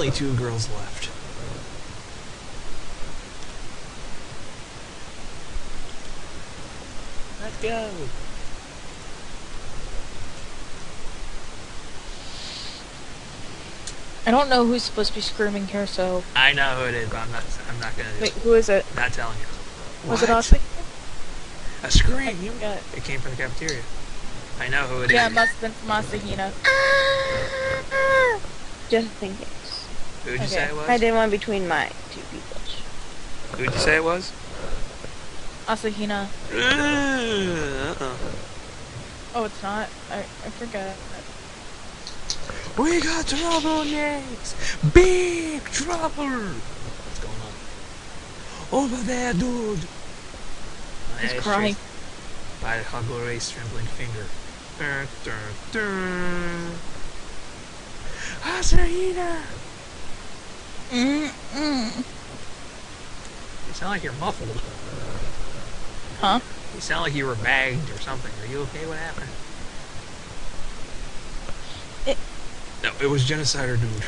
only 2 girls left. Let's go. I don't know who's supposed to be screaming here, so... I know who it is, but I'm not gonna Wait, who is it? not telling you. Was it What? Austin? A scream? Yeah. It came from the cafeteria. I know who it is. Yeah, it must have been from Asahina. Just in case. Who'd you say it was? I did one between my 2 people. Who'd you say it was? Asahina. Uh-uh. Oh, it's not? I forgot. We got trouble next! Big trouble! What's going on? Over there, dude! He's crying. By Hagore's trembling finger. Dun, dun, dun. Asahina! You sound like you're muffled. Huh? You sound like you were bagged or something. Are you okay? What happened? No, it was Genocider, dude.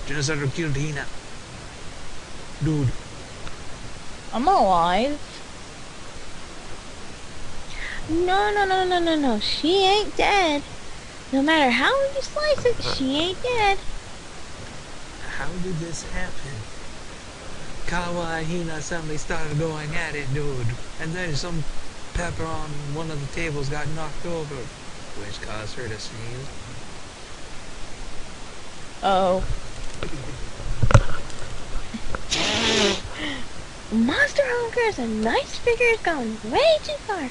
Genocider killed Hina. Dude. I'm alive. No. She ain't dead. No matter how you slice it, she ain't dead. How did this happen? Kawa and Hina suddenly started going at it, dude. And then some pepper on one of the tables got knocked over, which caused her to sneeze. Oh. Monster Hunter is a nice figure is going way too far.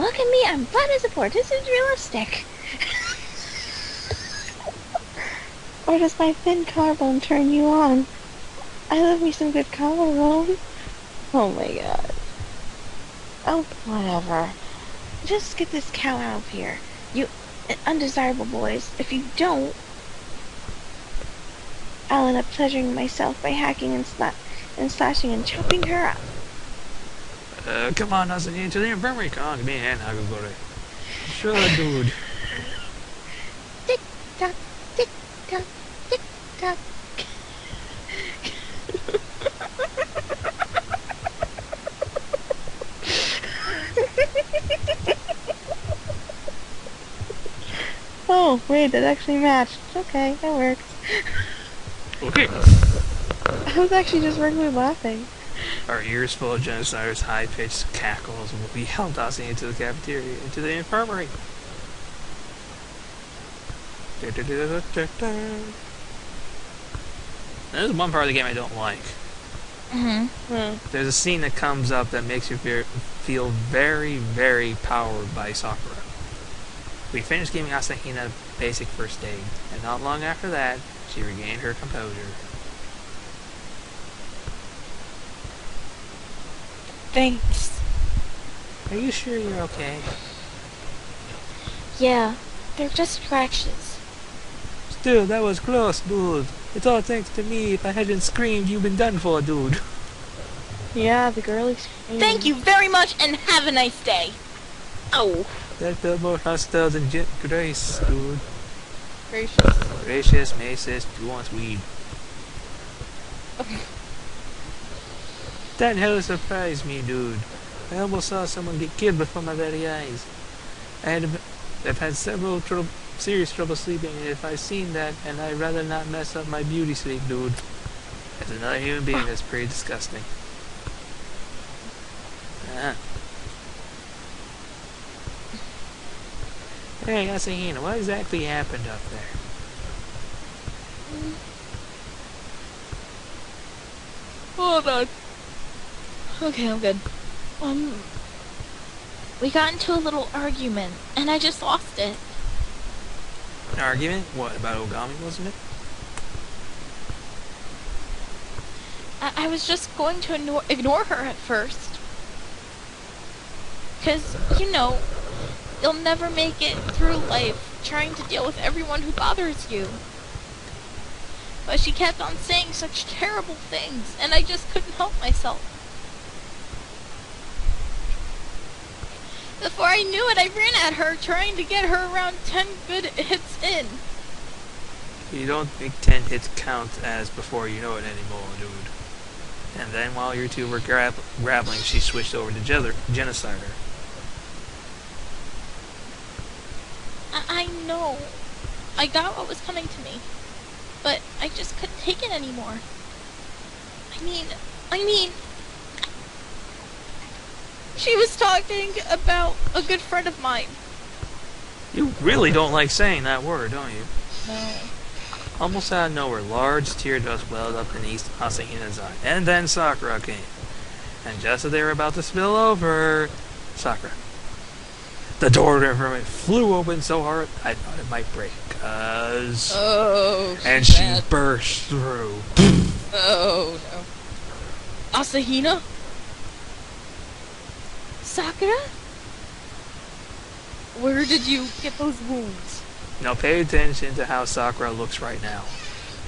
Look at me, I'm flat as a board. This is realistic. Or does my thin collarbone turn you on? I love me some good collarbone. Oh my god. Oh, whatever. Just get this cow out of here. You undesirable boys. If you don't, I'll end up pleasuring myself by hacking and slashing and chopping her up. Come on, Asahina, to the infirmary. Come on, give me a hand, Hagagore. Sure, dude. Tick tock, tick tock, tick tock. Oh, wait, that actually matched. Okay, that works. Okay. I was actually just regularly laughing. Our ears full of Genocider's high-pitched cackles, we helped Asahina into the cafeteria, into the infirmary. There's one part of the game I don't like. There's a scene that comes up that makes you feel very, very powered by Sakura. We finished giving Asahina basic first aid, and not long after that, she regained her composure. Thanks. Are you sure you're okay? Yeah, they're just scratches. Still, that was close, dude. It's all thanks to me. If I hadn't screamed, you've been done for, dude. Yeah, the girly screamed. Thank you very much and have a nice day. Oh. That felt more hostile than grace, dude. Gracious. Gracious, Macis, who wants weed? That hella surprised me, dude. I almost saw someone get killed before my very eyes. I've had several serious trouble sleeping, and if I've seen that, and I'd rather not mess up my beauty sleep, dude. As another human being, that's pretty disgusting. Hey, Asahina, what exactly happened up there? Hold on. Okay, I'm good. We got into a little argument, and I just lost it. An argument? What, about Ogami, wasn't it? I was just going to ignore her at first. 'Cause, you know, you'll never make it through life trying to deal with everyone who bothers you. But she kept on saying such terrible things, and I just couldn't help myself. Before I knew it, I ran at her, trying to get her around 10 good hits in. You don't make 10 hits count as before you know it anymore, dude. And then while you two were grappling, she switched over to Genocider. I know. I got what was coming to me. But I just couldn't take it anymore. I mean... She was talking about a good friend of mine. You really don't like saying that word, don't you? No. Almost out of nowhere, large teardrops welled up in Asahina's eye. And then Sakura came. And just as they were about to spill over... Sakura. The door to her room flew open so hard, I thought it might break. Oh, and she bad. burst through. Oh, no. Asahina? Sakura? Where did you get those wounds? Now pay attention to how Sakura looks right now.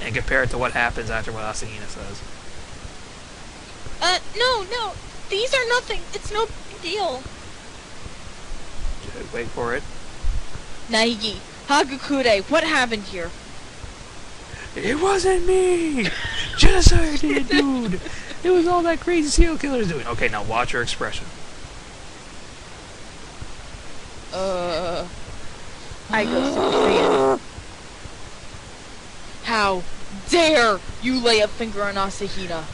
And compare it to what happens after what Asahina says. No. These are nothing. It's no big deal. Just wait for it. Naigi, Hagakure, what happened here? It wasn't me! Genocide did it, dude! It was all that crazy serial killer's doing. Okay, now watch your expression. I go Super Saiyan. How dare you lay a finger on Asahina?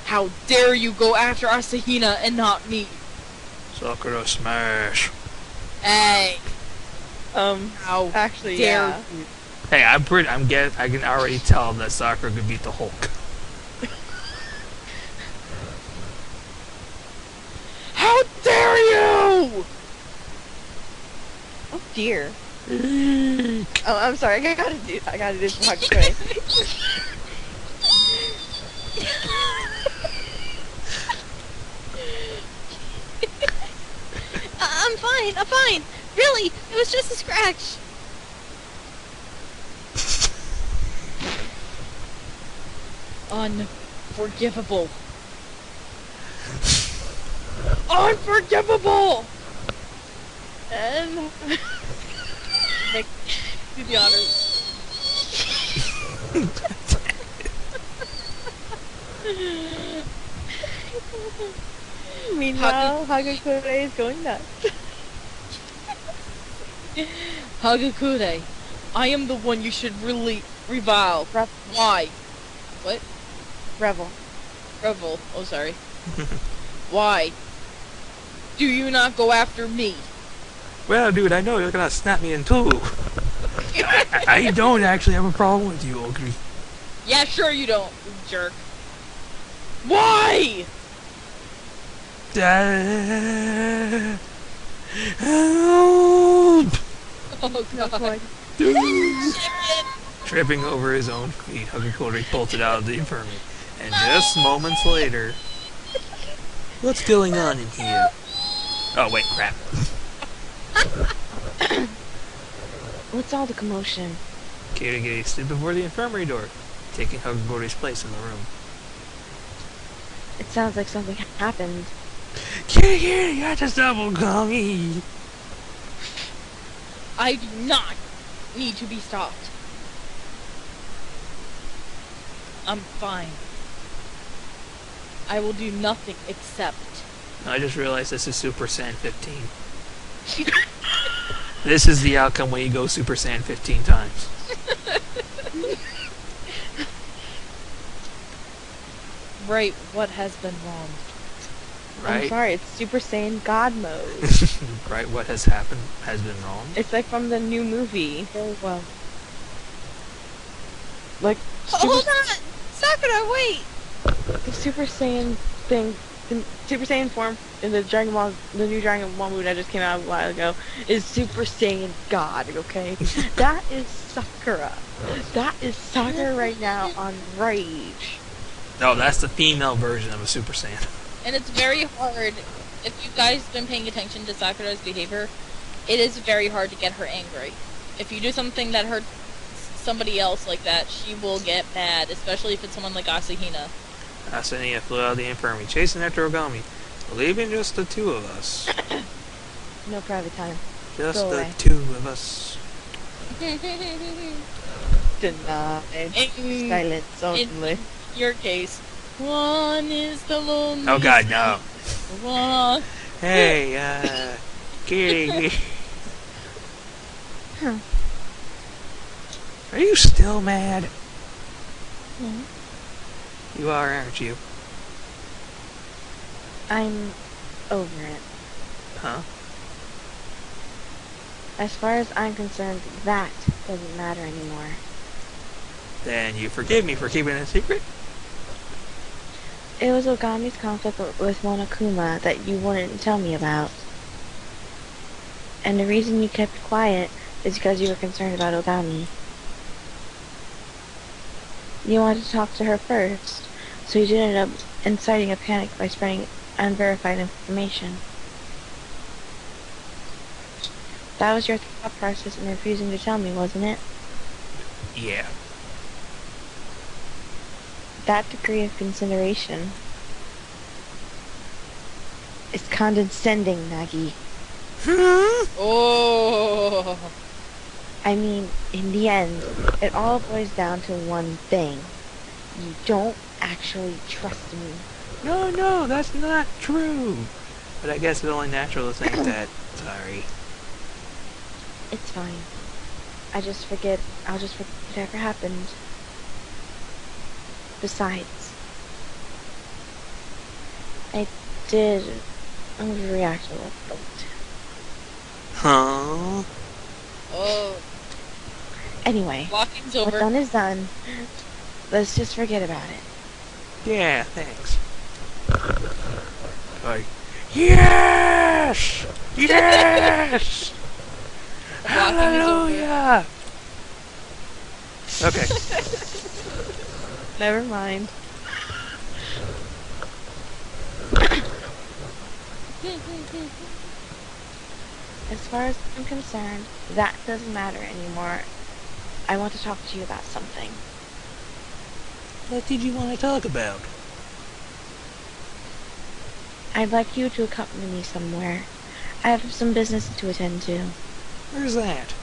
How dare you go after Asahina and not me? Sakura smash. Hey. How Actually, dare yeah. you? Hey, I can already tell that Sakura could beat the Hulk. How dare you? Oh dear. Oh, I'm sorry. I gotta do this for Hagakure. I'm fine. Really, it was just a scratch. Unforgivable. Unforgivable! And Nick, do the honors. meanwhile, Hagakure is going nuts. Hagakure, I am the one you should really revile. Why? What? Revel. Revel. Oh, sorry. Why? Do you not go after me? Well, dude, I know you're gonna snap me in two. I don't actually have a problem with you, Ogre. Yeah, sure you don't, you jerk. Why? Help! Oh No god. point. Dude. Tripping over his own feet, Hagakure bolted out of the infirmary. And just moments later... What's going on in here? Oh, wait, crap. What's all the commotion? Kirigiri stood before the infirmary door, taking Hagakure's place in the room. It sounds like something happened. Kirigiri, you have to double call me. I do not need to be stopped. I'm fine. I will do nothing except... I just realized this is Super Saiyan 15. This is the outcome when you go Super Saiyan 15 times. Right, what has been wrong? Right? I'm sorry, it's Super Saiyan God mode. Right, what has happened has been wrong. It's like from the new movie. Oh, well. Like, Hold on! Sakura, wait! the Super Saiyan thing, the Super Saiyan form in the the new Dragon Ball movie that just came out a while ago, is Super Saiyan God, okay? That is Sakura. That is Sakura right now on Rage. No, that's the female version of a Super Saiyan. And it's very hard, if you guys been paying attention to Sakura's behavior, it is very hard to get her angry. If you do something that hurts somebody else like that, she will get mad, especially if it's someone like Asahina. Asahina flew out of the infirmary, chasing after Ogami, leaving just the two of us. No private time. Just Go the away. two of us. Denied. In, Silence in only. your case, one is the loneliest. Oh God, no. One. Hey, Kitty. Huh. Are you still mad? Hmm. You are, aren't you? I'm over it. Huh? As far as I'm concerned, that doesn't matter anymore. Then you forgive me for keeping it a secret? It was Ogami's conflict with Monokuma that you wouldn't tell me about. And the reason you kept quiet is because you were concerned about Ogami. You wanted to talk to her first, so you did end up inciting a panic by spreading unverified information. That was your thought process in refusing to tell me, wasn't it? Yeah. That degree of consideration is condescending, Nagi. Oh. I mean, in the end, it all boils down to one thing. You don't actually trust me. No, that's not true. But I guess it's only natural to think that. Sorry. It's fine. I'll just forget it ever happened. Besides, I did overreact a little bit. Huh? Oh. Anyway, Walking's what's over. done is done. Let's just forget about it. Yeah, thanks. Like, yes! Yes! Walking is over. Hallelujah! Okay. Never mind. As far as I'm concerned, that doesn't matter anymore. I want to talk to you about something. What did you want to talk about? I'd like you to accompany me somewhere. I have some business to attend to. Where's that?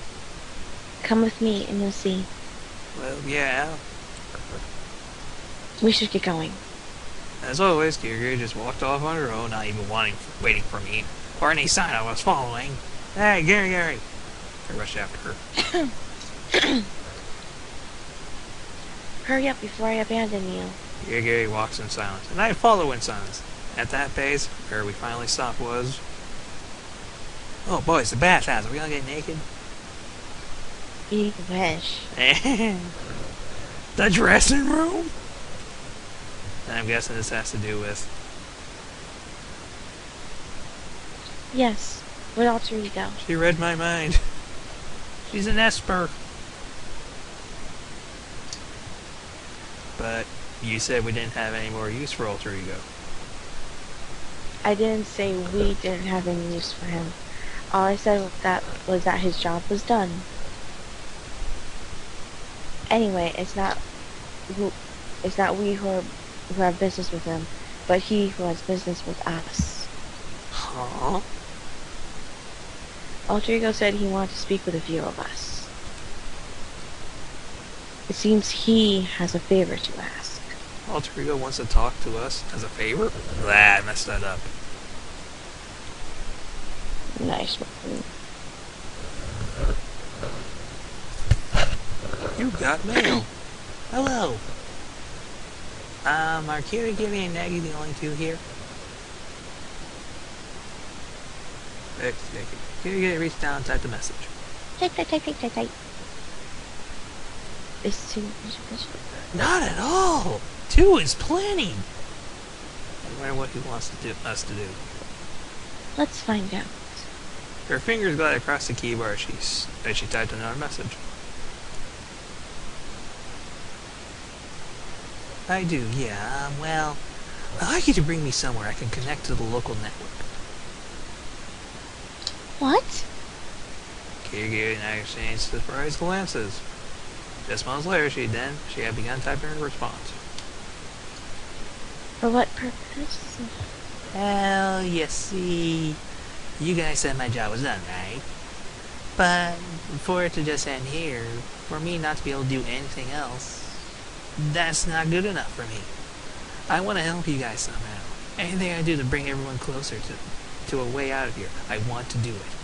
Come with me and you'll see. Well, yeah. We should get going. As always, Kira just walked off on her own, not even waiting for me, or any sign I was following. Hey, Gary! I rushed after her. Hurry up before I abandon you. Gary walks in silence, and I follow in silence. At that pace, where we finally stopped was... Oh boy, it's the bathhouse. Are we gonna get naked? You wish. The dressing room? And I'm guessing this has to do with... Yes, with alter ego. She read my mind. She's an Esper. But you said we didn't have any more use for alter ego. I didn't say we didn't have any use for him. All I said was that his job was done. Anyway, it's not we who have business with him, but he who has business with us. Huh? Alter Ego said he wanted to speak with a few of us. It seems he has a favor to ask. Alter Ego wants to talk to us as a favor? Blah, I messed that up. Nice one. You got mail. Hello. Are Kira, Gibby, and Nagi the only two here? Kira reached down and typed a message. Type. Is two. Not at all! 2 is plenty! I wonder what he wants us to do. Let's find out. Her fingers glide across the keyboard as she typed another message. I do, yeah. Well, I'd like you to bring me somewhere I can connect to the local network. What? Kira and I exchanged surprised glances. Just moments later, she had begun typing her response. For what purpose? Well, you see, you guys said my job was done, right? But for it to just end here, for me not to be able to do anything else, that's not good enough for me. I want to help you guys somehow. Anything I do to bring everyone closer to a way out of here, I want to do it.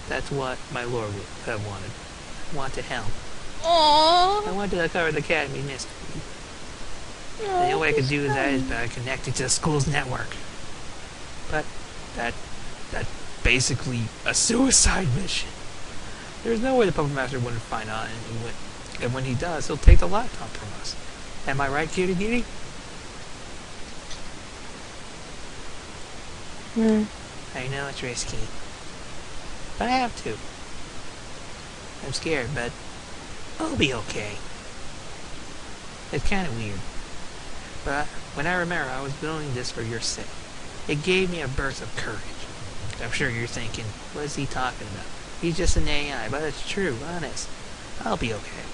That's what my lord would have wanted. I want to help. I Aww. want to uncover the Academy mystery. The only way I could do that is by connecting to the school's network. But that's basically a suicide mission. There's no way the Puppet Master wouldn't find out, and when he does, he'll take the laptop from us. Am I right, Cutie Cutie? I know it's risky, but I have to. I'm scared, but I'll be okay. It's kind of weird, but when I remember I was doing this for your sake, it gave me a burst of courage. I'm sure you're thinking, what is he talking about? He's just an AI, but it's true, honest. I'll be okay.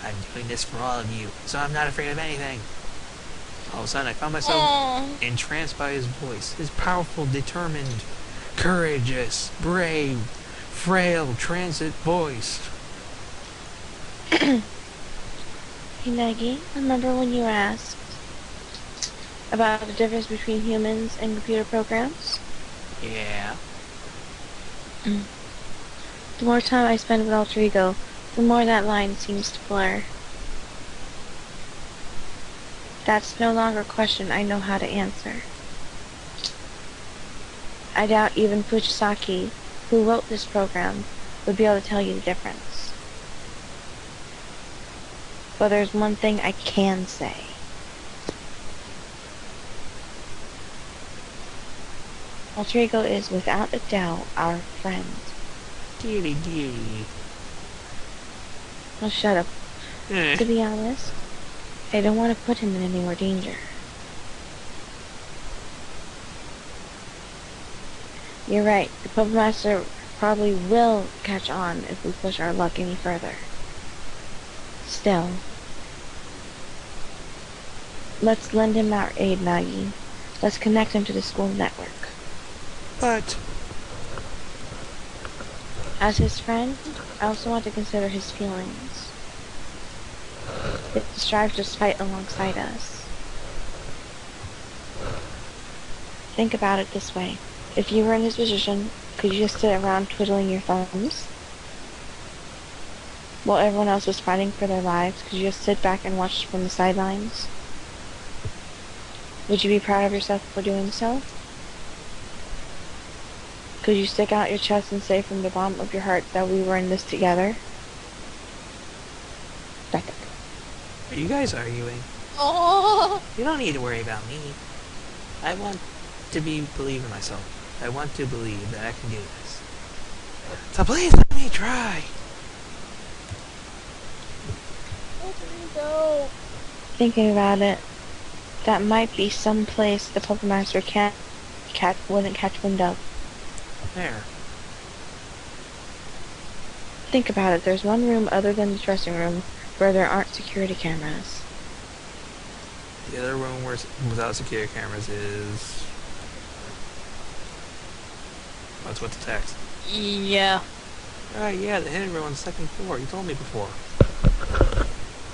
I'm doing this for all of you, so I'm not afraid of anything. All of a sudden, I found myself entranced by his voice. His powerful, determined, courageous, brave, frail, transit voice. Hey, Maggie, remember when you asked about the difference between humans and computer programs? Yeah. The more time I spend with Alter Ego, the more that line seems to blur. That's no longer a question I know how to answer. I doubt even Fujisaki, who wrote this program, would be able to tell you the difference. But there's one thing I can say. Alter Ego is without a doubt our friend. Kitty kitty. Oh, shut up. To be honest, I don't want to put him in any more danger. You're right, the Puppet Master probably will catch on if we push our luck any further. Still, let's lend him our aid, Maggie. Let's connect him to the school network. But As his friend, I also want to consider his feelings. He strives to fight alongside us. Think about it this way. If you were in his position, could you just sit around twiddling your thumbs? While everyone else was fighting for their lives, could you just sit back and watch from the sidelines? Would you be proud of yourself for doing so? Could you stick out your chest and say from the bottom of your heart that we were in this together? are you guys arguing? Oh. You don't need to worry about me. I want to believe in myself. I want to believe that I can do this. So please let me try. Go. Thinking about it, that might be some place the Puppet Master wouldn't catch wind of. There. Think about it, there's one room other than the dressing room where there aren't security cameras. The other room without security cameras is... What's with the text? Yeah. Right, yeah, the hidden room on the second floor. You told me before.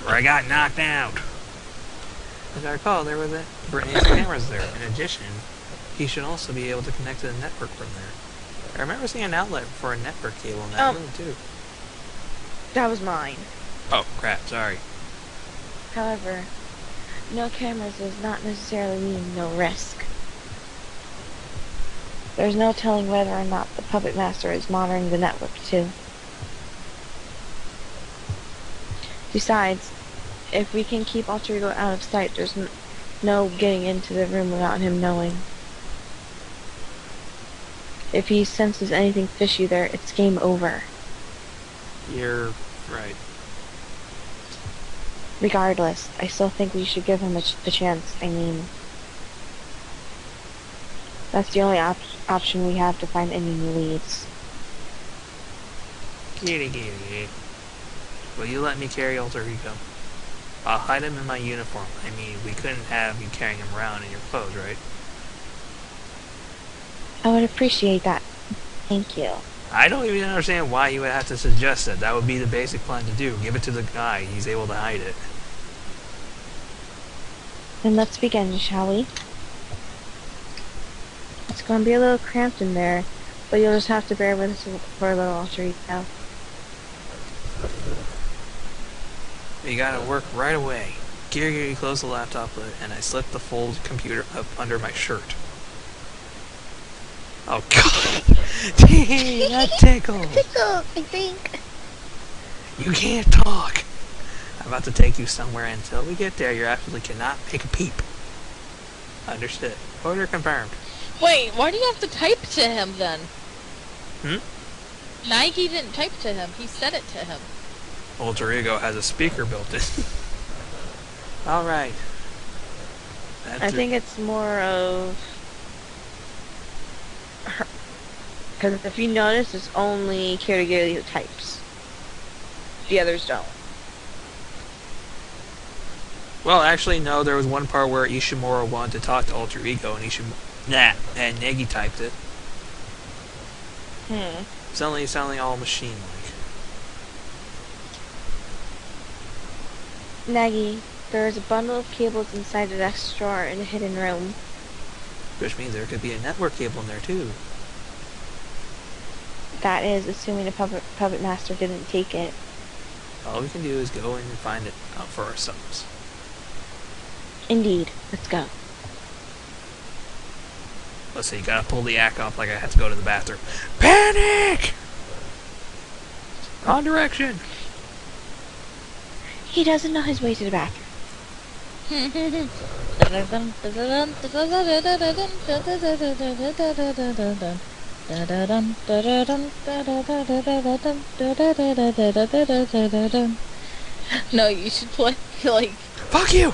Where I got knocked out. As I recall, there were cameras there. In addition, he should also be able to connect to the network from there. I remember seeing an outlet for a network cable in that room, too. That was mine. Oh, crap, sorry. However, no cameras does not necessarily mean no risk. There's no telling whether or not the Puppet Master is monitoring the network, too. Besides, if we can keep Alter Ego out of sight, there's no getting into the room without him knowing. If he senses anything fishy there, it's game over. You're right. Regardless, I still think we should give him a chance. I mean, that's the only option we have to find any new leads. Kitty kitty. Will you let me carry Alter Ego? I'll hide him in my uniform. I mean, we couldn't have you carrying him around in your clothes, right? I would appreciate that. Thank you. I don't even understand why you would have to suggest that. That would be the basic plan to do. Give it to the guy. He's able to hide it. Then let's begin, shall we? It's gonna be a little cramped in there, but you'll just have to bear with us for a little alter ego. You gotta work right away. Kiryu closed the laptop lid, and I slipped the folded computer up under my shirt. Oh god! Dang, that tickled! Tickle, I think. You can't talk! I'm about to take you somewhere until we get there. You absolutely cannot make a peep. Understood. Order confirmed. Wait, why do you have to type to him then? Hmm? Nike didn't type to him, he said it to him. Alter Ego has a speaker built in. Alright. I think it's more of... Because if you notice, it's only Kiryu who types. The others don't. Well, actually, no. There was one part where Ishimura wanted to talk to Alter Ego, and and Negi typed it. Sounding all machine-like. Nagi, there is a bundle of cables inside the desk drawer in a hidden room. Which means there could be a network cable in there, too. That is, assuming the puppet master didn't take it. All we can do is go in and find it out for ourselves. Indeed. Let's go. Let's see, you gotta pull the act off like I had to go to the bathroom. Panic! Wrong direction! He doesn't know his way to the bathroom. No, you should play, like... Fuck you!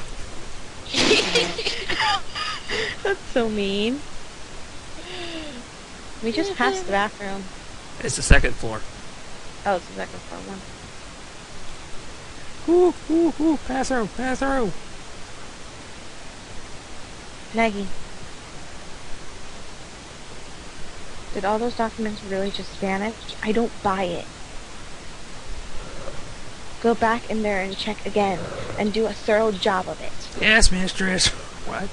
That's so mean. We just passed the bathroom. It's the second floor. Oh, it's the second floor one. Ooh, pass through. Nagi. Did all those documents really just vanish? I don't buy it. Go back in there and check again, and do a thorough job of it. Yes, mistress. What?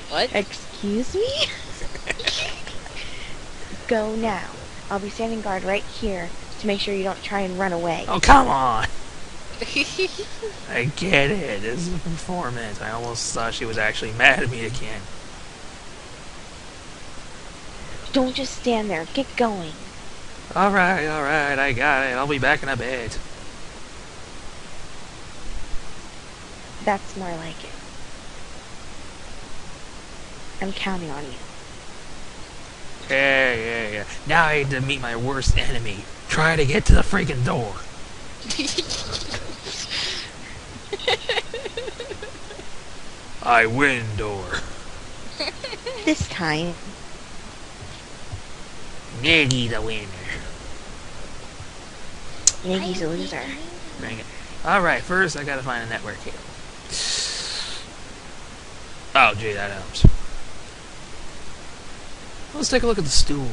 What? Excuse me? Go now. I'll be standing guard right here to make sure you don't try and run away. Oh, come on! I get it. This is a performance. I almost thought she was actually mad at me again. Don't just stand there. Get going. Alright, I got it. I'll be back in a bit. That's more like it. I'm counting on you. Yeah. Now I need to meet my worst enemy. Try to get to the freaking door. I win door. This time. Niggy the winner. Nagi's a loser. Bring it. Alright, first I gotta find a network cable. Oh, gee, that helps. Let's take a look at the stool.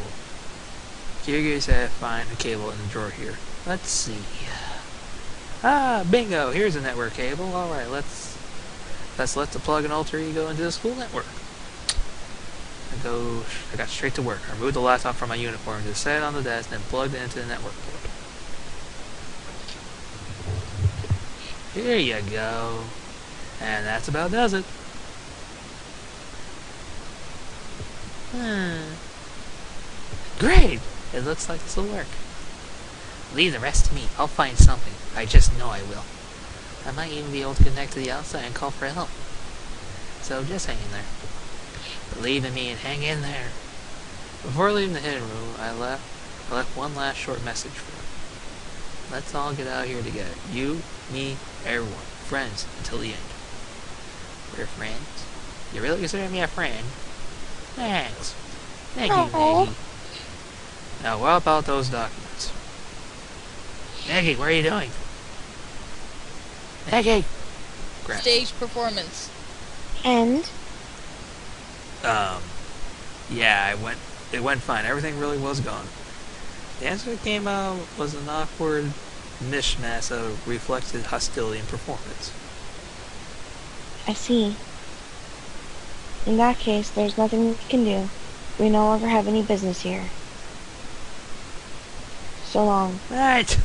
Kiryu said find a cable in the drawer here. Let's see. Ah, bingo! Here's a network cable. Alright, let's let the plug and alter ego into the school network. I got straight to work. I removed the laptop from my uniform, just set it on the desk, then plugged it into the network port. Here you go. And that's about does it. Great! It looks like this will work. Leave the rest to me. I'll find something. I just know I will. I might even be able to connect to the outside and call for help. So just hang in there. Believe in me and hang in there. Before leaving the hidden room, I left one last short message for him. Let's all get out here together. You, me, everyone. Friends until the end. We're friends. You really consider me a friend? Thanks. Thank you, Maggie. Now, what about those documents? Maggie, what are you doing? Maggie! Crap. Stage performance. And? Yeah, it went fine. Everything really was gone. The answer that came out was an awkward mishmash of reflected hostility and performance. I see. In that case, there's nothing we can do. We no longer have any business here. So long. Right!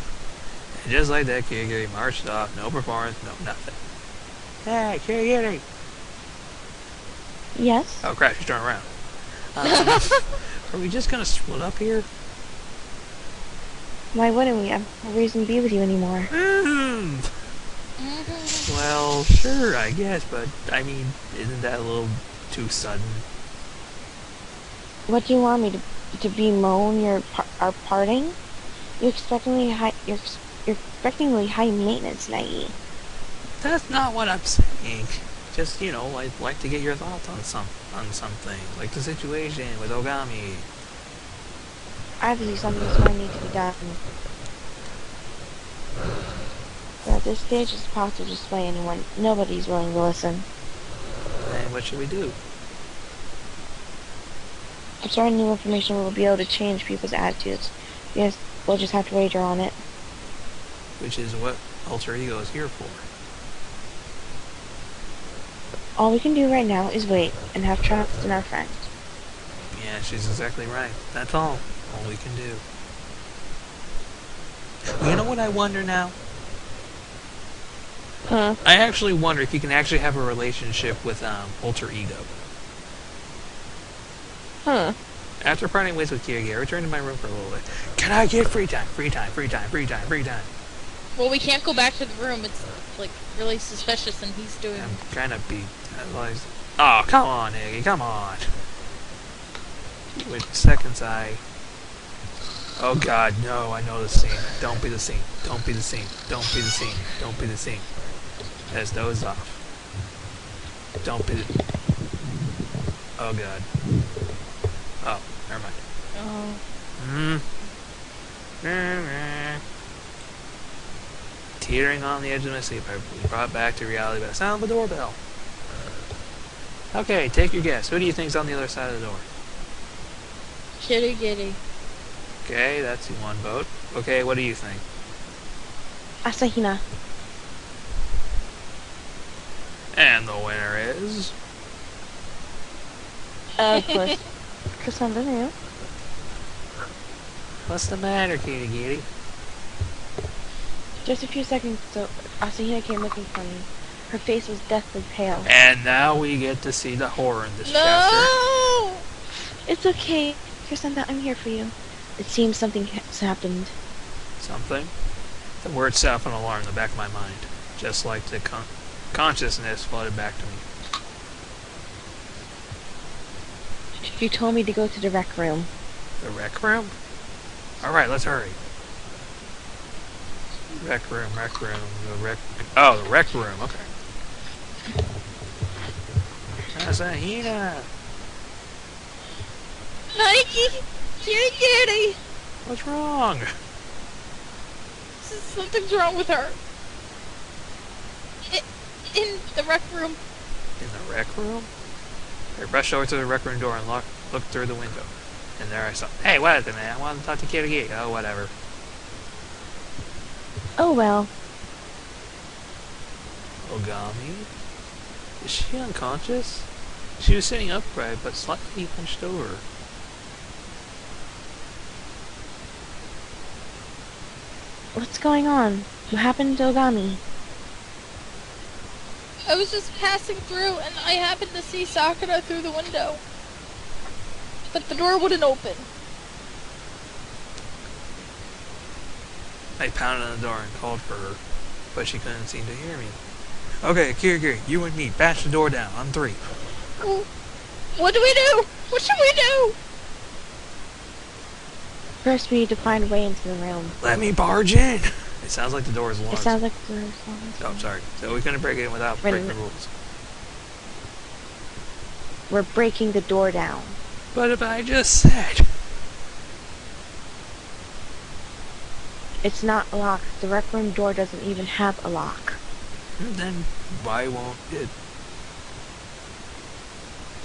And just like that, Kirigiri marched off. No performance, no nothing. Hey, Kirigiri! Yes? Oh crap, she's turning around. Are we just gonna split up here? Why wouldn't we? I have no reason to be with you anymore. Well, sure, I guess, but, I mean, isn't that a little too sudden? What do you want me to bemoan our parting? You're expectingly high maintenance, Nai. That's not what I'm saying. Just, I'd like to get your thoughts on something. Like the situation with Ogami. Obviously something's going to need to be done. But at this stage, it's impossible to sway anyone. Nobody's willing to listen. And what should we do? I'm starting new information will be able to change people's attitudes. Yes, we'll just have to wager on it. Which is what Alter Ego is here for. All we can do right now is wait and have trust in our friend. Yeah, she's exactly right. That's all. All we can do. You know what I wonder now? Huh? I actually wonder if you can actually have a relationship with Alter Ego. Huh? After parting ways with Kirigi, I returned to my room for a little bit. Can I get free time? Free time, free time, free time, free time. Well, we can't go back to the room. It's, like, really suspicious, and he's doing... I'm kind of beat. Oh, come on, Iggy, come on. With seconds, Oh god, no, I know the scene. Don't be the scene. Don't be the scene. Don't be the scene. Don't be the scene. As those off. Don't be the... Oh god. Oh, never mind. Oh. Teetering on the edge of my sleep, I was brought back to reality by the sound of the doorbell. Okay, take your guess. Who do you think's on the other side of the door? Kitty giddy. Okay, that's one vote. Okay, what do you think? Asahina. And the winner is... Of course. Cassandra knew. What's the matter, Kitty Kitty? Just a few seconds ago, Asahina came looking for me. Her face was deathly pale. And now we get to see the horror in this chapter. No! It's okay, Cassandra, I'm here for you. It seems something has happened. Something? The word set off an alarm in the back of my mind, just like the consciousness flooded back to me. She told me to go to the rec room. The rec room? Alright, let's hurry. Rec room, the rec room, okay. Asahina! Nike! Kitty kitty! What's wrong? Something's wrong with her. In the rec room. In the rec room? I rushed over to the rec room door and looked through the window. And there I saw... Hey, what is it, man? I want to talk to Kitty Kitty. Oh, whatever. Oh well. Ogami? Is she unconscious? She was sitting upright, but slightly hunched over. What's going on? What happened to Ogami? I was just passing through and I happened to see Sakura through the window. But the door wouldn't open. I pounded on the door and called for her, but she couldn't seem to hear me. Okay, Kirigiri, you and me, bash the door down on 3. What do we do? What should we do? First, we need to find a way into the room. Let me barge in! It sounds like the door is locked. It sounds like the door is locked. Oh, I'm sorry. So we couldn't break it in without breaking the rules. We're breaking the door down. But if I just said... It's not locked. The rec room door doesn't even have a lock. Then why won't it?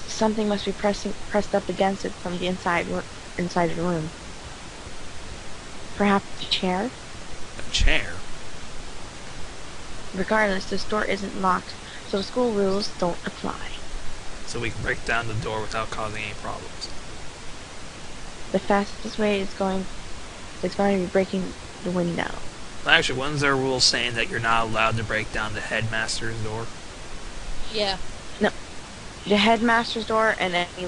Something must be pressed up against it from the inside of the room. Perhaps a chair? A chair? Regardless, this door isn't locked, so the school rules don't apply. So we can break down the door without causing any problems. The fastest way is going to be breaking the window. Actually, wasn't there a rule saying that you're not allowed to break down the headmaster's door? Yeah. No. The headmaster's door and any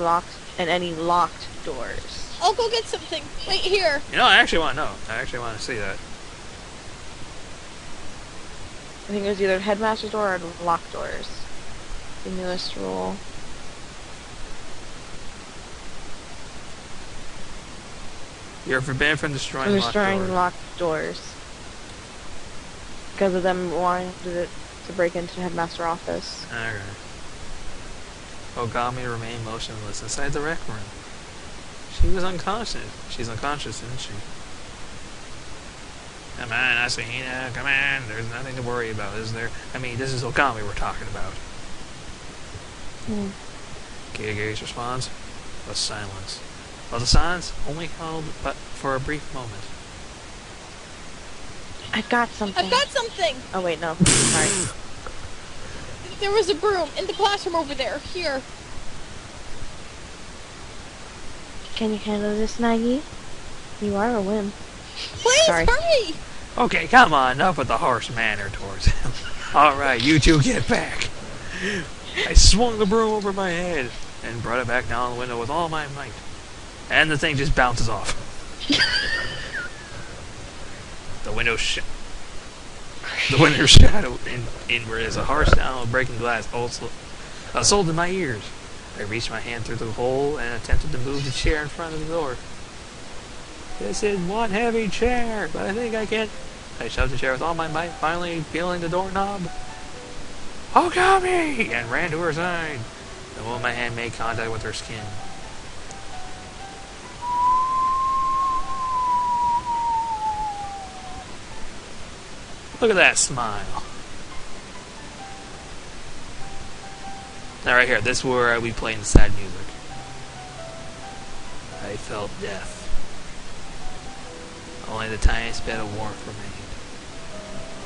locked doors. I'll go get something. Wait here. You know, I actually want to know. I actually want to see that. I think it was either headmaster's door or locked doors. The newest rule. You're forbidden from destroying locked doors. Because of them wanting to break into the headmaster's office. Alright. Ogami remained motionless inside the rec room. She was unconscious. She's unconscious, isn't she? Come on, Asahina, come on. There's nothing to worry about, is there? I mean, this is Ogami we're talking about. Kiyoge's response was silence. But the silence only held but for a brief moment. I've got something. I've got something. Oh wait, no. Sorry. There was a broom in the classroom over there. Here. Can you handle this, Nagi? You are a wimp. Please Sorry. hurry. Okay, come on, enough with the harsh manner towards him. Alright, you two get back. I swung the broom over my head and brought it back down the window with all my might. And the thing just bounces off. The window shadow inward as a harsh sound of breaking glass also assaulted my ears. I reached my hand through the hole and attempted to move the chair in front of the door. This is one heavy chair, but I think I can. I shoved the chair with all my might, finally feeling the doorknob. Ogami! And ran to her side. The moment my hand made contact with her skin. Look at that smile. Now right here, this is where we play in sad music. I felt death. Only the tiniest bit of warmth remained.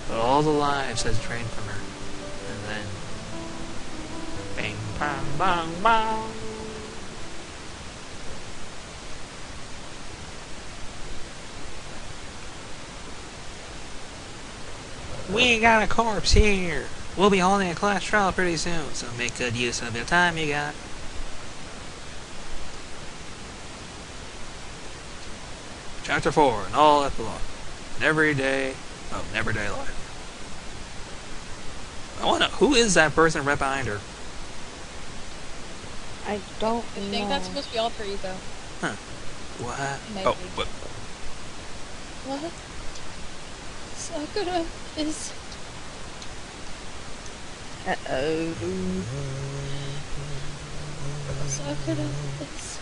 But all the lives has drained from her. And then... bang, bang, bang, bang. We ain't got a corpse here. We'll be holding a class trial pretty soon, so make good use of your time you got. Chapter 4, and all epilogue. Everyday life. I wanna, who is that person right behind her? I don't know. I think that's supposed to be alter ego. Huh. What? Maybe. Oh, what? What? Sakura is... Uh-oh. Sakura is...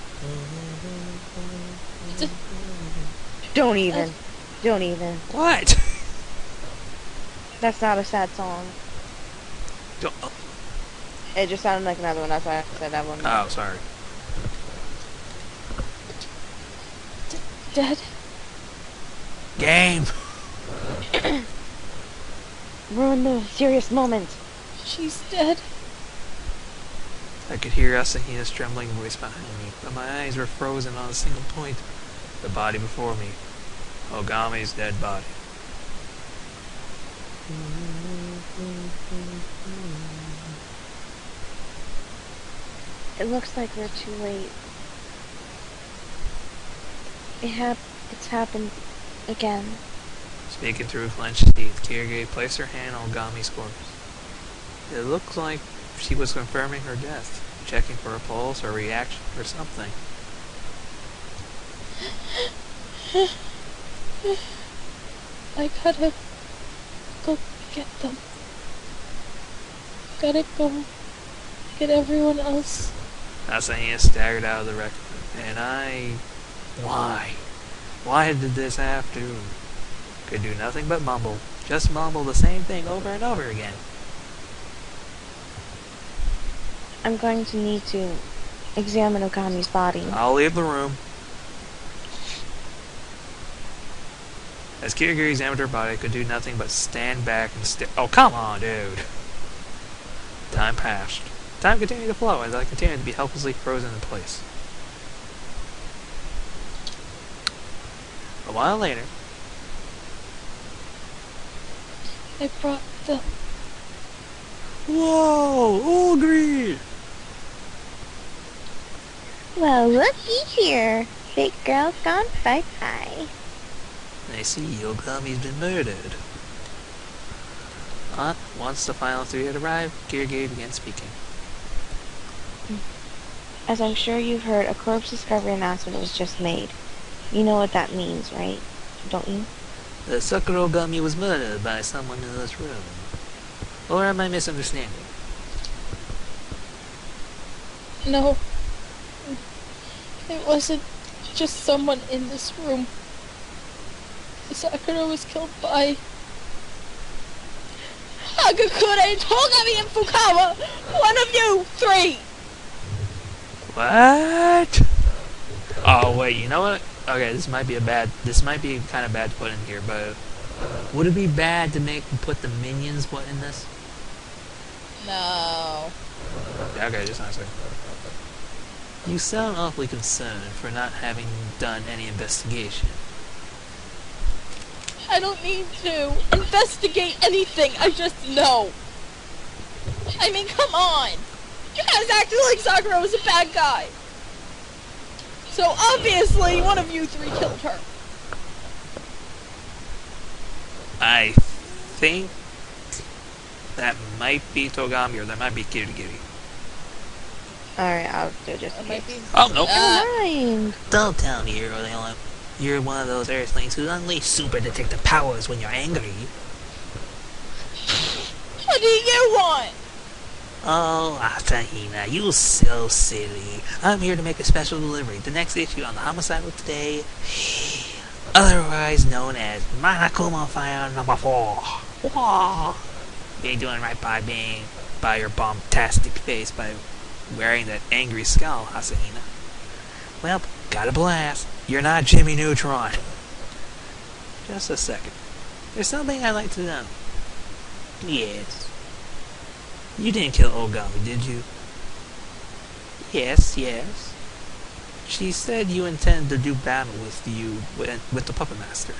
Don't even. Don't even. What? That's not a sad song. Don't, It just sounded like another one. That's why I said that one. oh, sorry. Dead. Game. We're in the serious moment. She's dead. I could hear Asahina's trembling voice behind me, but my eyes were frozen on a single point. The body before me. Ogami's dead body. It looks like we're too late. It's happened again. Speaking through clenched teeth, Kirige placed her hand on Ogami's corpse. It looked like she was confirming her death, checking for a pulse or reaction or something. I gotta go get them. Gotta go get everyone else. Asahina staggered out of the wreck, and why? Why did this have to? Could do nothing but mumble. Just mumble the same thing over and over again. I'm going to need to examine Ogami's body. I'll leave the room. As Kirigiri's amateur body could do nothing but stand back and stare. Oh, come on, dude. Time passed. Time continued to flow as I continued to be helplessly frozen in place. A while later, I brought them. whoa, all green. Well, looky here. Big girl's gone bye-bye. I see Yogami's been murdered. Once the final three had arrived, Kirigiri began speaking. As I'm sure you've heard, a corpse discovery announcement was just made. You know what that means, right? Don't you? The Sakura Ogami was murdered by someone in this room. Or am I misunderstanding? No. It wasn't just someone in this room. Sakura was killed by Hagakure, Togami, and Fukawa! One of you three! What? Oh wait, you know what? Okay, this might be kind of bad to put in here, but would it be bad to put the minions in this? No. Yeah, okay, just not a second. You sound awfully concerned for not having done any investigation. I don't need to investigate anything, I just know. I mean, come on! You guys acted like Sakura was a bad guy! So obviously, one of you three killed her. I think that might be Togami or that might be Kirigiri. Alright, I'll do just That in might case. be... Oh, no. Mind. Don't tell me you're one of those earthlings who unleash super detective powers when you're angry. What do you want? Oh, Asahina, you so silly. I'm here to make a special delivery. The next issue on the Homicide of Today, otherwise known as Manakuma Fire number 4. Wah. You ain't doing right by your bombastic face by wearing that angry scowl, Asahina. Well, got a blast. You're not Jimmy Neutron. Just a second. There's something I'd like to know. Yes. You didn't kill Ogami, did you? Yes. She said you intended to do battle with the Puppet Master.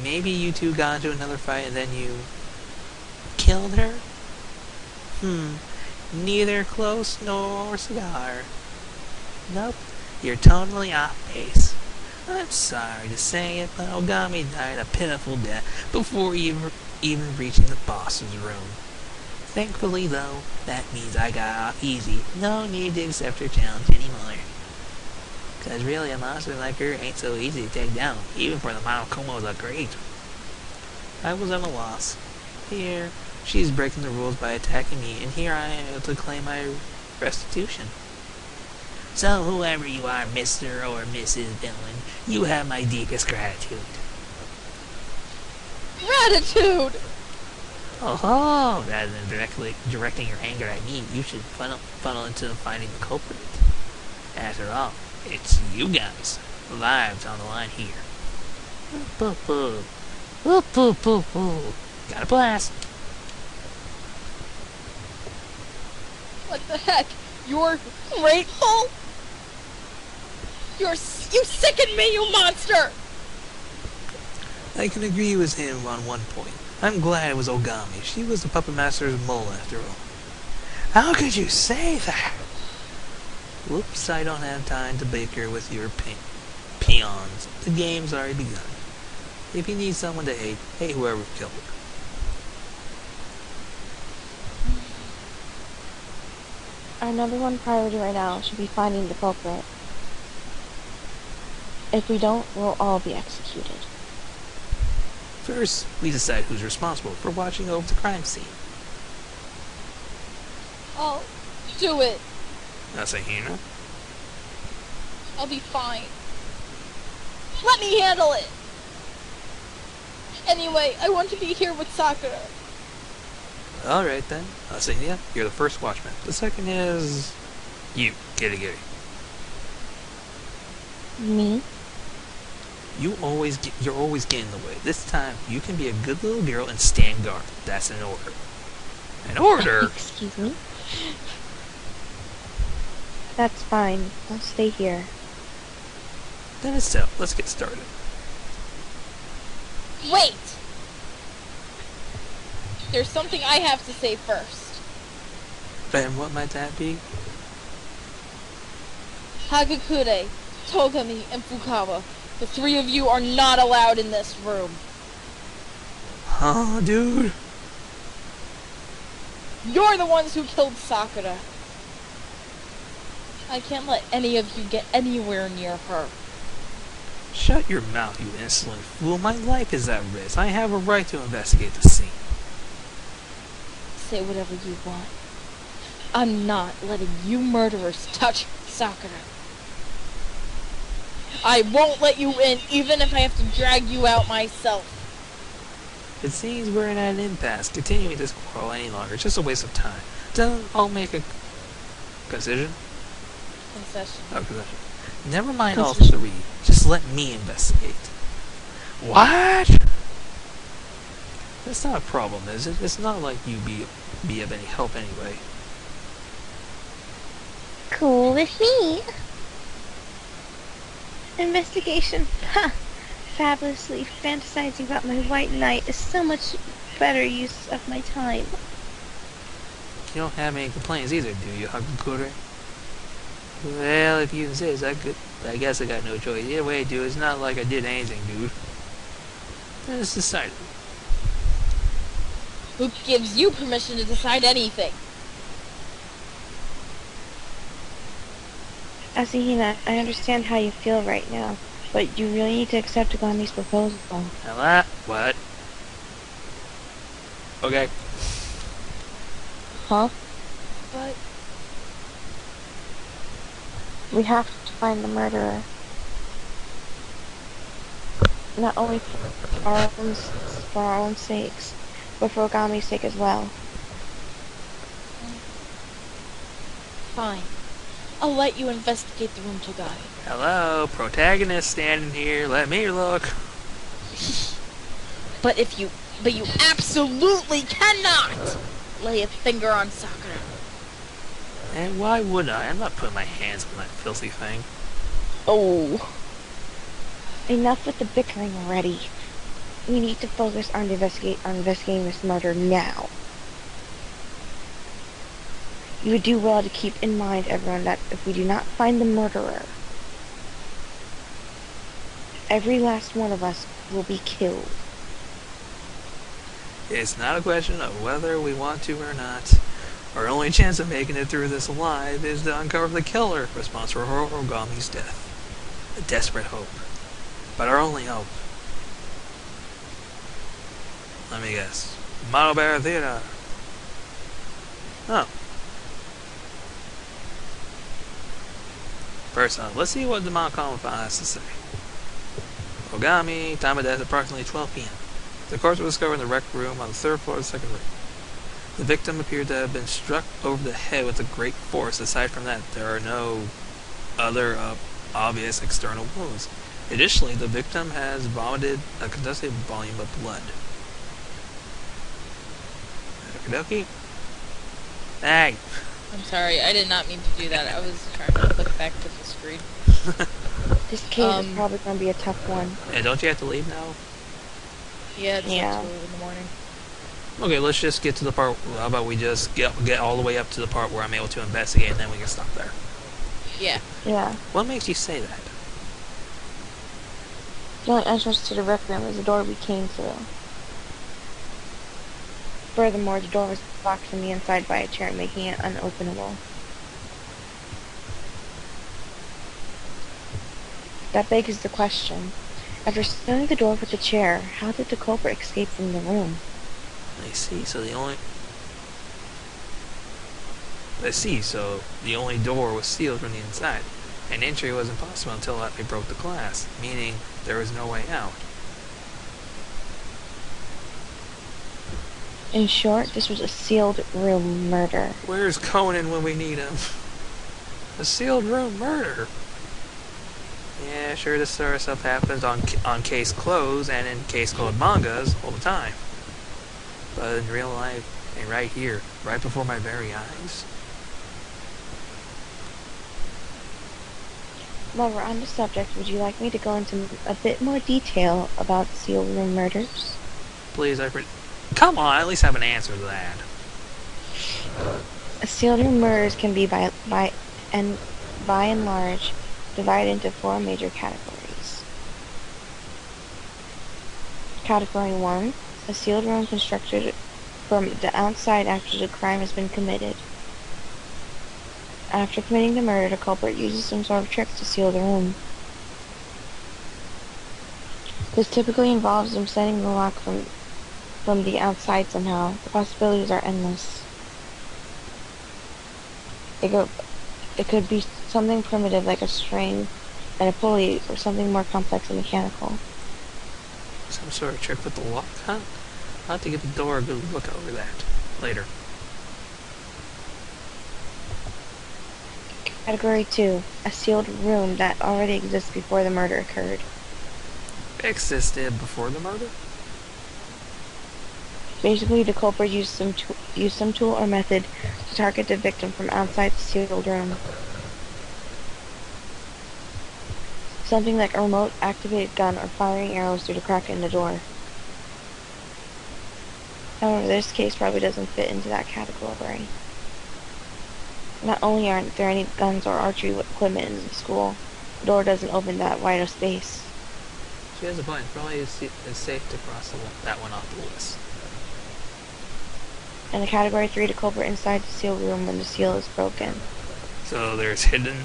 Maybe you two got into another fight and then you killed her? Neither close nor cigar. Nope, you're totally off base. I'm sorry to say it, but Ogami died a pitiful death before even reaching the boss's room. Thankfully, though, that means I got off easy. No need to accept her challenge anymore. Cause really, a monster like her ain't so easy to take down, even for the Monokuma the Great. I was at a loss. Here, she's breaking the rules by attacking me, and here I am able to claim my restitution. So whoever you are, Mr. or Mrs. Villain, you have my deepest gratitude. Gratitude! Oh, rather than directing your anger at me, you should funnel into finding the culprit. After all, it's you guys. Lives on the line here. Boo boo. Boo boo boo boo. Got a blast. What the heck? You're grateful? You sicken me, you monster! I can agree with him on one point. I'm glad it was Ogami. She was the Puppet Master's mole after all. How could you say that? Whoops, I don't have time to bicker with your peons. The game's already begun. If you need someone to hate whoever killed her. Our number one priority right now should be finding the culprit. If we don't, we'll all be executed. First, we decide who's responsible for watching over the crime scene. I'll do it. Asahina? I'll be fine. Let me handle it! Anyway, I want to be here with Sakura. Alright then. Asahina, you're the first watchman. The second is... you, Kirigiri. Me? You're always getting in the way. This time, you can be a good little girl and stand guard. That's an order. An order? Excuse me? That's fine. I'll stay here. Then it's so. Let's get started. Wait! There's something I have to say first. And what might that be? Hagakure, Togami, and Fukawa. The three of you are not allowed in this room. Huh, dude? You're the ones who killed Sakura. I can't let any of you get anywhere near her. Shut your mouth, you insolent fool. My life is at risk. I have a right to investigate the scene. Say whatever you want. I'm not letting you murderers touch Sakura. I won't let you in, even if I have to drag you out myself. It seems we're at an impasse. Continuing this quarrel any longer is just a waste of time. Then I'll make a concession. Concession. Oh, concession. Never mind all three. Just let me investigate. What? That's not a problem, is it? It's not like you be of any help anyway. Cool with me. Investigation. Ha! Fabulously fantasizing about my white knight is so much better use of my time. You don't have any complaints either, do you, Hagakure? Well, if you insist, I guess I got no choice. Either way, dude, it's not like I did anything, dude. Then it's decided. Who gives you permission to decide anything? Asahina, I understand how you feel right now, but you really need to accept Tagami's proposal. Hello? What? Okay. Huh? But We have to find the murderer. Not only for our own sakes, but for Ogami's sake as well. fine. I'll let you investigate the room, Togami. Hello, protagonist standing here. Let me look. But you absolutely cannot lay a finger on Sakura. And why would I? I'm not putting my hands on that filthy thing. Oh. Enough with the bickering already. We need to focus on investigating this murder now. You would do well to keep in mind, everyone, that if we do not find the murderer, every last one of us will be killed. It's not a question of whether we want to or not. Our only chance of making it through this alive is to uncover the killer responsible for Ogami's death. A desperate hope. But our only hope. Let me guess. Mono Bear Theater. Oh. First off, let's see what the Monocomic file has to say. Ogami, time of death approximately 12 p.m. The corpse was discovered in the rec room on the third floor of the second room. The victim appeared to have been struck over the head with a great force. Aside from that, there are no other obvious external wounds. Additionally, the victim has vomited a considerable volume of blood. Okie dokie. Hey! I'm sorry, I did not mean to do that. I was trying to click back to the screen. This case is probably going to be a tough one. And don't you have to leave now? Yeah, it's Yeah. like 2 in the morning. Okay, let's just get to the part. How about we just get all the way up to the part where I'm able to investigate, and then we can stop there. Yeah. Yeah. What makes you say that? The only entrance to the rec room is the door we came through. Furthermore, the door was locked from the inside by a chair, making it unopenable. That begs the question. After sealing the door with the chair, how did the culprit escape from the room? I see, so the only door was sealed from the inside, and entry was impossible until they broke the glass, meaning there was no way out. In short, this was a sealed room murder. Where's Conan when we need him? A sealed room murder. Yeah, sure, this sort of stuff happens on case closed and in case closed mangas all the time. But in real life, and right here, right before my very eyes. While we're on the subject, would you like me to go into a bit more detail about sealed room murders? Please, come on, at least have an answer to that. Sealed room murders can be by and large divided into 4 major categories. Category 1: a sealed room constructed from the outside after the crime has been committed. After committing the murder, the culprit uses some sort of trick to seal the room. This typically involves them setting the lock from the outside somehow. The possibilities are endless. It could be something primitive like a string and a pulley, or something more complex and mechanical. Some sort of trick with the lock, huh? I'll have to give the door a good look over that later. Category 2: a sealed room that already exists before the murder occurred. Existed before the murder? Basically, the culprit used some tool or method to target the victim from outside the sealed room. Something like a remote-activated gun or firing arrows through the crack in the door. However, this case probably doesn't fit into that category. Not only aren't there any guns or archery equipment in the school, the door doesn't open that wide of space. She has a point. Probably it's safe to cross that one off the list. And the category 3: the culprit inside the sealed room when the seal is broken. So they're hidden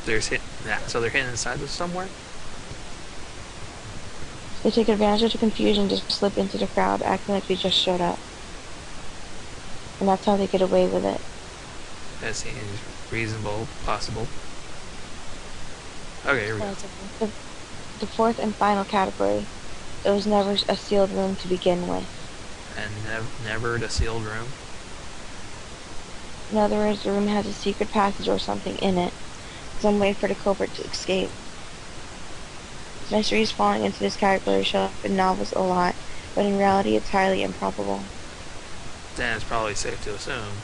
inside of somewhere? They take advantage of the confusion to slip into the crowd, acting like they just showed up. And that's how they get away with it. That seems reasonable, possible. Okay, here we go. The 4th and final category: it was never a sealed room to begin with. And never the sealed room? In other words, the room has a secret passage or something in it, some way for the culprit to escape. Mysteries falling into this category show up in novels a lot, but in reality it's highly improbable. Then it's probably safe to assume.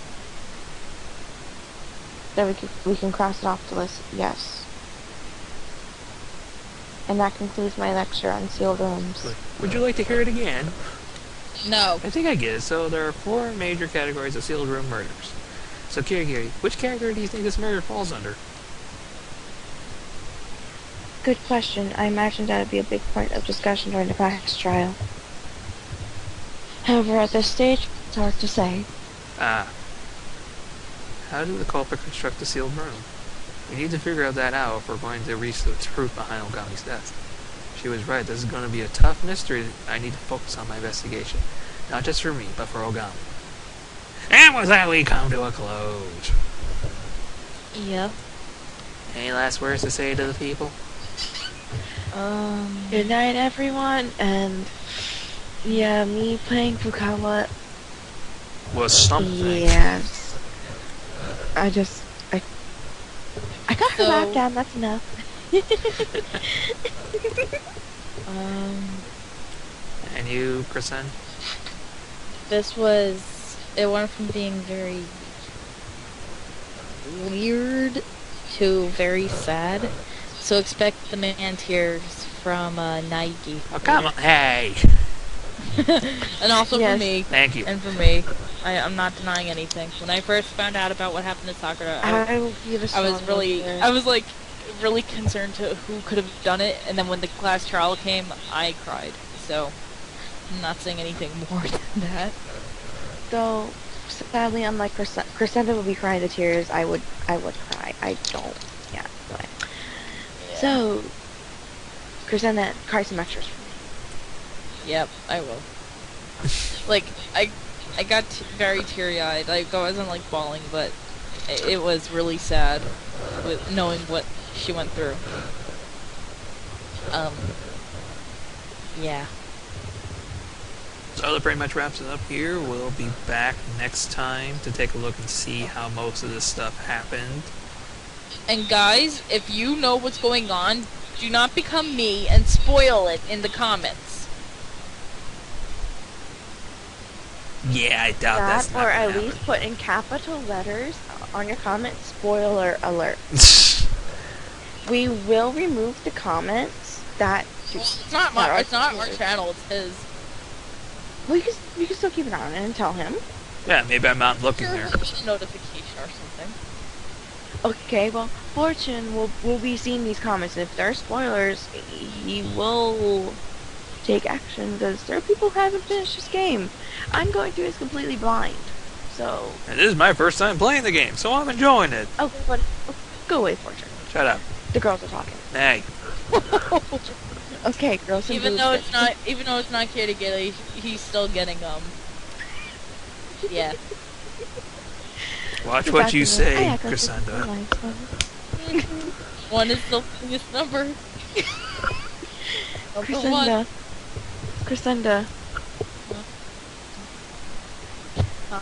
So we can cross it off the list, yes. And that concludes my lecture on sealed rooms. Would you like to hear it again? No. I think I get it. So there are 4 major categories of sealed room murders. So Kiri, which category do you think this murder falls under? Good question. I imagine that would be a big point of discussion during the class trial. However, at this stage, it's hard to say. How did the culprit construct the sealed room? We need to figure that out if we're going to reach the truth behind Ogami's death. She was right. This is going to be a tough mystery. I need to focus on my investigation. Not just for me, but for Ogami. And with that, we come to a close. Yep. Any last words to say to the people? Good night, everyone, and yeah, me playing Fukawa Was something. Yes. I got her back down, that's enough. And you, Kristen? It went from being very weird to very sad. So expect the man tears from Naiki. Oh, come on. Hey. And also Yes. for me. Thank you. And for me. I'm not denying anything. When I first found out about what happened to Sakura, I will be the I was like really concerned to who could have done it, and then when the class trial came, I cried. So I'm not saying anything more than that. Though, sadly, unlike Crescenta would be crying the tears, I would cry. I don't. Yeah, but. Yeah. So, Crescenta, cry some extras for me. Yep, I will. Like, I got very teary-eyed. Like, I wasn't, like, bawling, but it was really sad with knowing what she went through. Yeah. So that pretty much wraps it up here. We'll be back next time to take a look and see how most of this stuff happened. And guys, if you know what's going on, do not become me and spoil it in the comments. Yeah, I doubt that's That, not or gonna at happen. least put in capital letters on your comment, spoiler alert. We will remove the comments that... It's not our channel, it's his. We can still keep an eye on it and tell him. Yeah, maybe I'm not looking Sure, there. notification or something. Okay, well, Fortune will be seeing these comments, and if there are spoilers, he will take action, because there are people who haven't finished this game. I'm going through this completely blind, so... And this is my first time playing the game, so I'm enjoying it. Oh, but go away, Fortune. Shut up. The girls are talking. Hey. Okay, girls and Even boobs. though it's not Kitty Gilly, he's still getting yeah. Watch what you say, I Crescenda. One is the biggest number. Number one. Crescenda. Huh?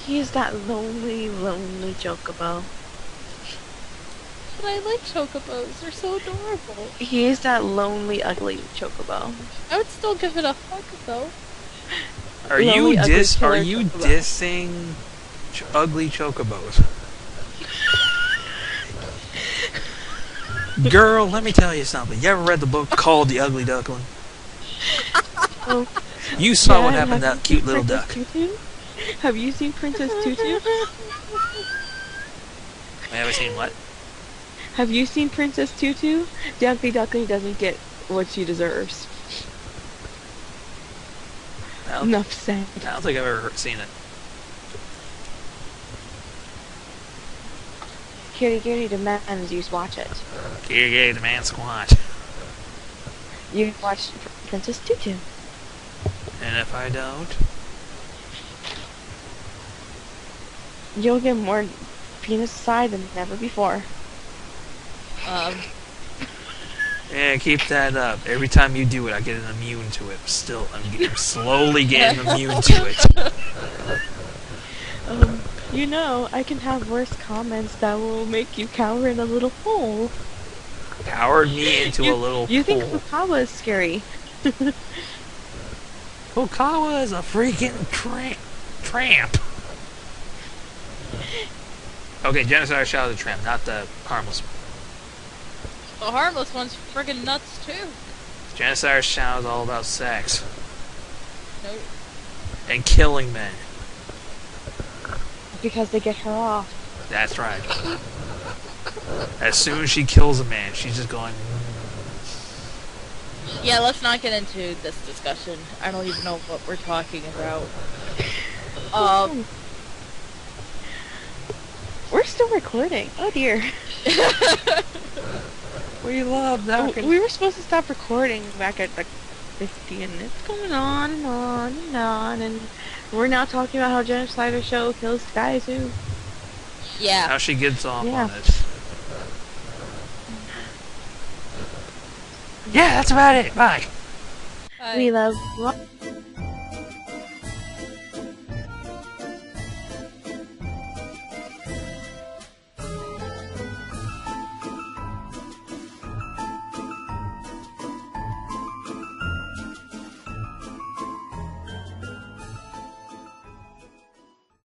He is that lonely, lonely chocobo. But I like chocobos, they're so adorable. He is that lonely, ugly chocobo. I would still give it a hug though. Are you Lonely, ugly killer are you chocobo. dissing ugly chocobos? Girl, let me tell you something. You ever read the book called The Ugly Duckling? Oh, You saw what Dad, happened to have that you cute seen little Princess duck. Tutu? Have you seen Princess Tutu? I haven't seen what? Have you seen Princess Tutu? The ugly duckling doesn't get what she deserves. Enough said. I don't think I've ever seen it. Kitty demands you watch it. Kitty the man squat. You watch Princess Tutu. And if I don't, You'll get more penis side than ever before. yeah, keep that up. Every time you do it, I get an immune to it. Still, I'm slowly getting immune to it. You know, I can have worse comments that will make you cower in a little hole. Powered me into a little You think hole. Fukawa is scary. Fukawa is a freaking tramp. Okay, Genocide Shadow of the Tramp, not the harmless one. The harmless one's friggin' nuts too. Genocide Shadow is all about sex. No. And killing men. Because they get her off. That's right. As soon as she kills a man, she's just going... Yeah, let's not get into this discussion. I don't even know what we're talking about. We're still recording. Oh dear. We love that. We were supposed to stop recording back at like 50, and it's going on and on and on, and we're now talking about how Genocider Show kills guys who... Yeah. How she gets off Yeah. on it. Yeah, that's about it. Bye. We love